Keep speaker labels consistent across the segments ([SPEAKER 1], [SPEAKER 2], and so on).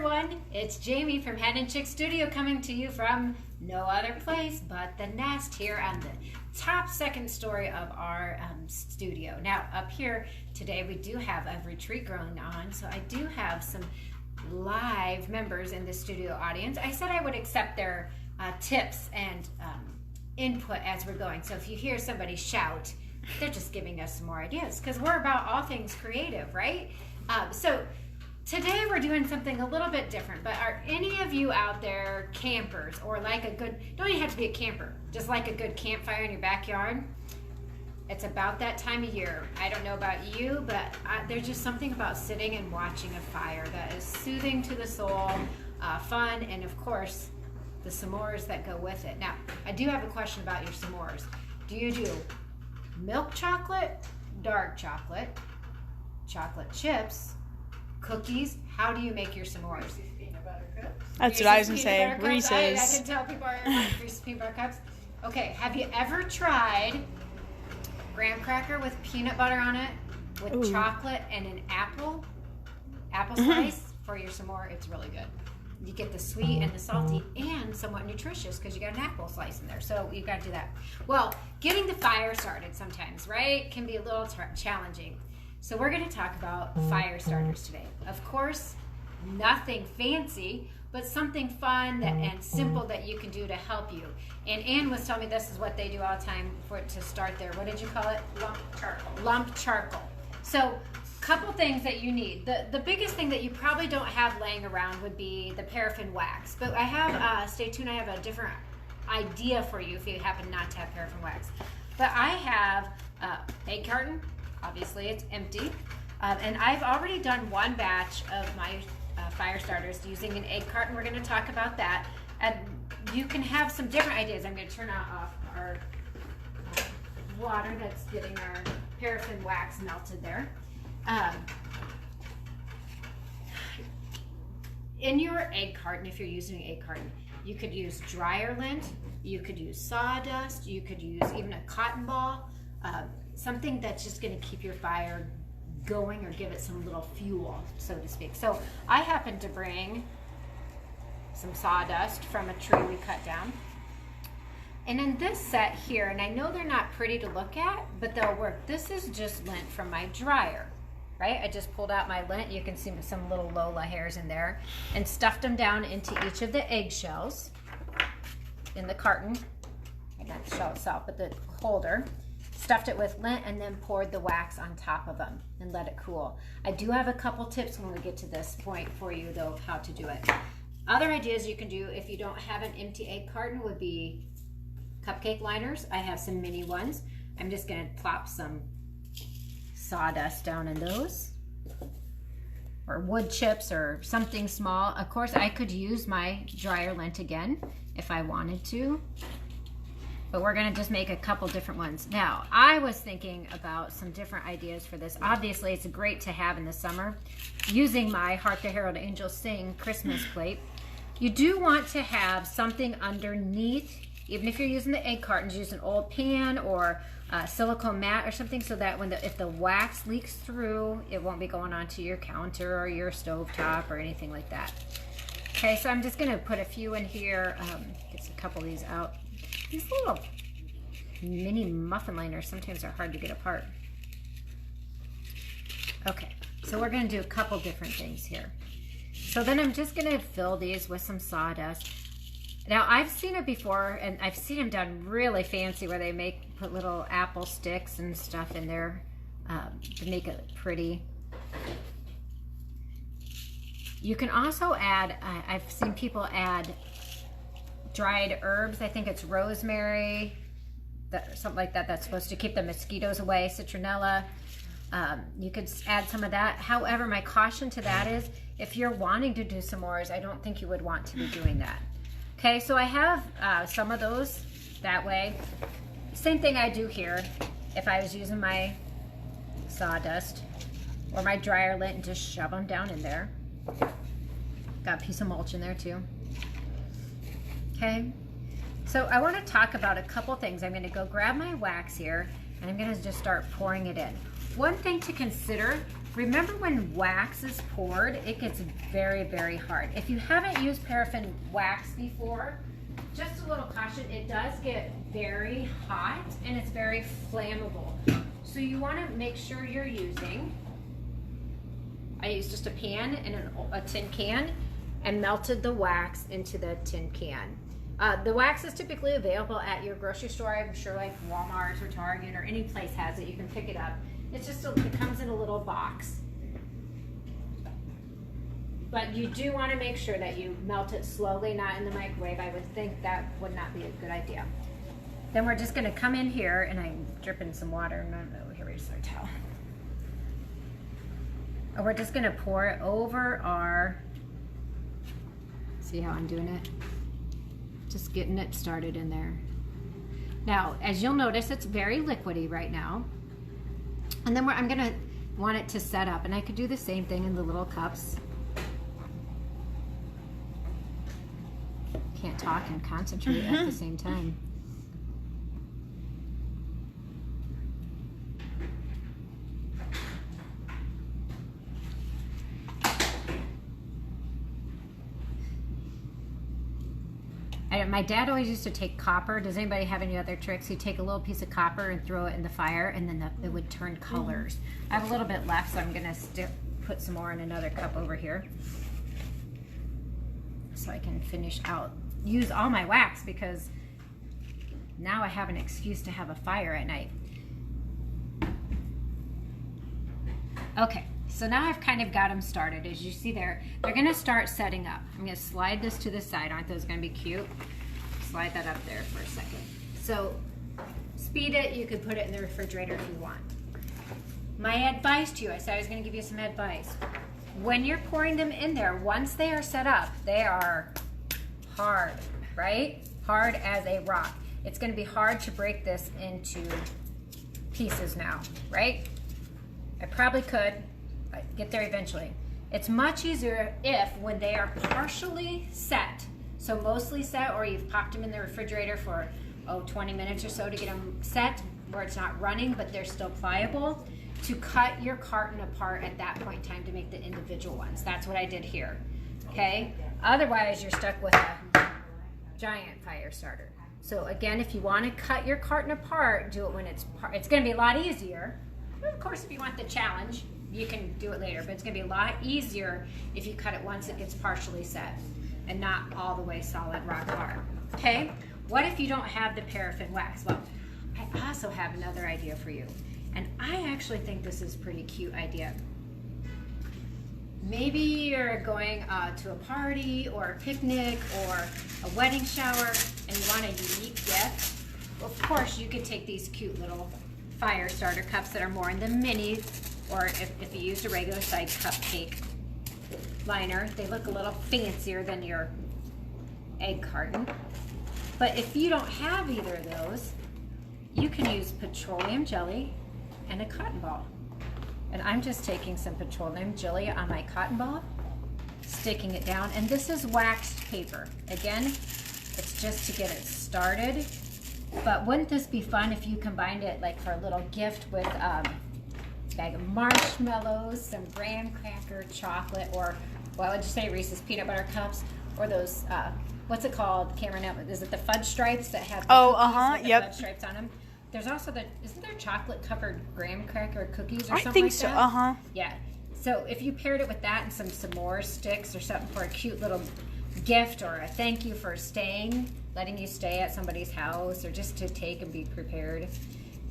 [SPEAKER 1] everyone, it's Jami from Hen and Chicks Studio coming to you from no other place but the nest here on the top second story of our studio. Now up here today we do have a retreat going on, so I do have some live members in the studio audience. I said I would accept their tips and input as we're going, so if you hear somebody shout, they're just giving us some more ideas because we're about all things creative, right? So today we're doing something a little bit different, but are any of you out there campers or like a good, don't even have to be a camper, just like a good campfire in your backyard? It's about that time of year. I don't know about you, but there's just something about sitting and watching a fire that is soothing to the soul, fun, and of course, the s'mores that go with it. Now, I do have a question about your s'mores. Do you do milk chocolate, dark chocolate, chocolate chips, cookies? How do you make your s'mores?
[SPEAKER 2] Reese's peanut butter cups.
[SPEAKER 3] That's what I was going to say.
[SPEAKER 1] Reese's.
[SPEAKER 3] Reese's.
[SPEAKER 1] I can tell people are like Reese's peanut butter cups. Okay, have you ever tried graham cracker with peanut butter on it with chocolate and an apple slice for your s'more? It's really good. You get the sweet and the salty and somewhat nutritious because you got an apple slice in there. So you got to do that. Well, getting the fire started sometimes, right, can be a little challenging. So we're going to talk about fire starters today. Of course, nothing fancy, but something fun and simple that you can do to help you. And Ann was telling me this is what they do all the time to start their, what did you call it?
[SPEAKER 2] Lump charcoal.
[SPEAKER 1] Lump charcoal. So couple things that you need. The biggest thing that you probably don't have laying around would be the paraffin wax. But I have, stay tuned, I have a different idea for you if you happen not to have paraffin wax. But I have egg carton. Obviously it's empty. And I've already done one batch of my fire starters using an egg carton. We're going to talk about that. And you can have some different ideas. I'm going to turn off our water that's getting our paraffin wax melted there. In your egg carton, if you're using an egg carton, you could use dryer lint, you could use sawdust, you could use even a cotton ball, something that's just going to keep your fire going or give it some little fuel, so to speak. So I happen to bring some sawdust from a tree we cut down. And in this set here, and I know they're not pretty to look at, but they'll work. This is just lint from my dryer. Right? I just pulled out my lint. You can see some little Lola hairs in there and stuffed them down into each of the eggshells in the carton. Not the shell itself, but the holder. Stuffed it with lint and then poured the wax on top of them and let it cool. I do have a couple tips when we get to this point for you though of how to do it. Other ideas you can do if you don't have an empty egg carton would be cupcake liners. I have some mini ones. I'm just going to plop some sawdust down in those, or wood chips or something small. Of course I could use my dryer lint again if I wanted to, but we're going to just make a couple different ones. Now I was thinking about some different ideas for this. Obviously it's great to have in the summer using my Hark the Herald Angels Sing Christmas plate. You do want to have something underneath, even if you're using the egg cartons, use an old pan or silicone mat or something so that if the wax leaks through, it won't be going onto your counter or your stove top or anything like that. Okay, so I'm just going to put a few in here, get a couple of these out. These little mini muffin liners sometimes are hard to get apart. Okay, so we're going to do a couple different things here. So then I'm just going to fill these with some sawdust. Now I've seen it before, and I've seen them done really fancy where they put little apple sticks and stuff in there to make it pretty. You can also add, I've seen people add dried herbs. I think it's rosemary, something like that. That's supposed to keep the mosquitoes away. Citronella. You could add some of that. However, my caution to that is if you're wanting to do s'mores, I don't think you would want to be doing that. Okay, so I have some of those that way. Same thing I do here if I was using my sawdust or my dryer lint and just shove them down in there. Got a piece of mulch in there too. Okay, so I want to talk about a couple things. I'm going to go grab my wax here and I'm going to just start pouring it in. One thing to consider Remember when wax is poured, it gets very, very hard. If you haven't used paraffin wax before, just a little caution, it does get very hot and it's very flammable. So you want to make sure you're using, I used just a pan and a tin can and melted the wax into the tin can. The wax is typically available at your grocery store. I'm sure like Walmart or Target or any place has it. You can pick it up. It's just, it comes in a little box. But you do want to make sure that you melt it slowly, not in the microwave. I would think that would not be a good idea. Then we're just going to come in here, and I'm dripping some water. No, here, where's our towel? And we're just going to pour it over our, see how I'm doing it? Just getting it started in there. Now, as you'll notice, it's very liquidy right now. And then I'm gonna want it to set up, and I could do the same thing in the little cups. Can't talk and concentrate at the same time. My dad always used to take copper. Does anybody have any other tricks? He'd take a little piece of copper and throw it in the fire, and then it would turn colors. I have a little bit left, so I'm gonna put some more in another cup over here, so I can finish out, use all my wax, because now I have an excuse to have a fire at night. Okay, so now I've kind of got them started. As you see there, they're gonna start setting up. I'm gonna slide this to the side. Aren't those gonna be cute? Slide that up there for a second. So speed it, you could put it in the refrigerator if you want. My advice to you, I said I was gonna give you some advice. When you're pouring them in there, once they are set up, they are hard, right? Hard as a rock. It's gonna be hard to break this into pieces now, right? I probably could get there eventually. It's much easier if when they are partially set, so mostly set, or you've popped them in the refrigerator for 20 minutes or so to get them set where it's not running but they're still pliable, to cut your carton apart at that point in time to make the individual ones. That's what I did here, okay? Otherwise you're stuck with a giant fire starter. So again, if you want to cut your carton apart, do it when it's going to be a lot easier. Of course, if you want the challenge, you can do it later, but it's gonna be a lot easier if you cut it once it gets partially set and not all the way solid rock hard. Okay, what if you don't have the paraffin wax? Well, I also have another idea for you, and I actually think this is a pretty cute idea. Maybe you're going to a party or a picnic or a wedding shower and you want a unique gift. Well, of course, you could take these cute little fire starter cups that are more in the mini, or if you used a regular size cupcake liner, they look a little fancier than your egg carton. But if you don't have either of those, you can use petroleum jelly and a cotton ball. And I'm just taking some petroleum jelly on my cotton ball, sticking it down, and this is waxed paper. Again, it's just to get it started. But wouldn't this be fun if you combined it like for a little gift with a bag of marshmallows, some graham cracker, chocolate, or what would you say, Reese's peanut butter cups, or those, what's it called, Cameron? Is it the fudge stripes that have the
[SPEAKER 3] yep,
[SPEAKER 1] fudge stripes on them? There's also isn't there chocolate covered graham cracker cookies or something
[SPEAKER 3] I think
[SPEAKER 1] like
[SPEAKER 3] so,
[SPEAKER 1] that? Yeah. So if you paired it with that and some s'more sticks or something for a cute little gift, or a thank you for staying, letting you stay at somebody's house, or just to take and be prepared.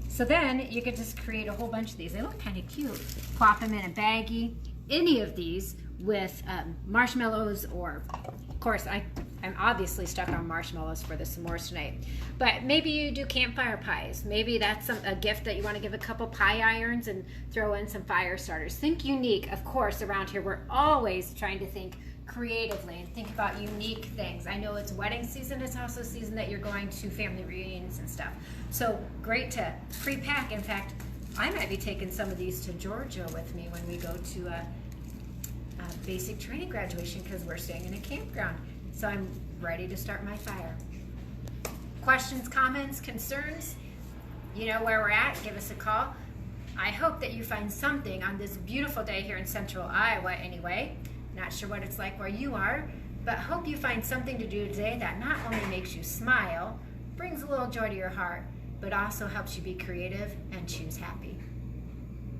[SPEAKER 1] So then you could just create a whole bunch of these. They look kind of cute. Plop them in a baggie. Any of these with marshmallows, or of course I'm obviously stuck on marshmallows for the s'mores tonight. But maybe you do campfire pies. Maybe that's a gift that you want to give a couple pie irons and throw in some fire starters. Think unique. Of course, around here we're always trying to think creatively and think about unique things. I know it's wedding season. It's also a season that you're going to family reunions and stuff. So great to pre-pack. In fact, I might be taking some of these to Georgia with me when we go to a basic training graduation, because we're staying in a campground. So I'm ready to start my fire. Questions, comments, concerns? You know where we're at. Give us a call. I hope that you find something on this beautiful day here in central Iowa anyway. Not sure what it's like where you are, but hope you find something to do today that not only makes you smile, brings a little joy to your heart, but also helps you be creative and choose happy.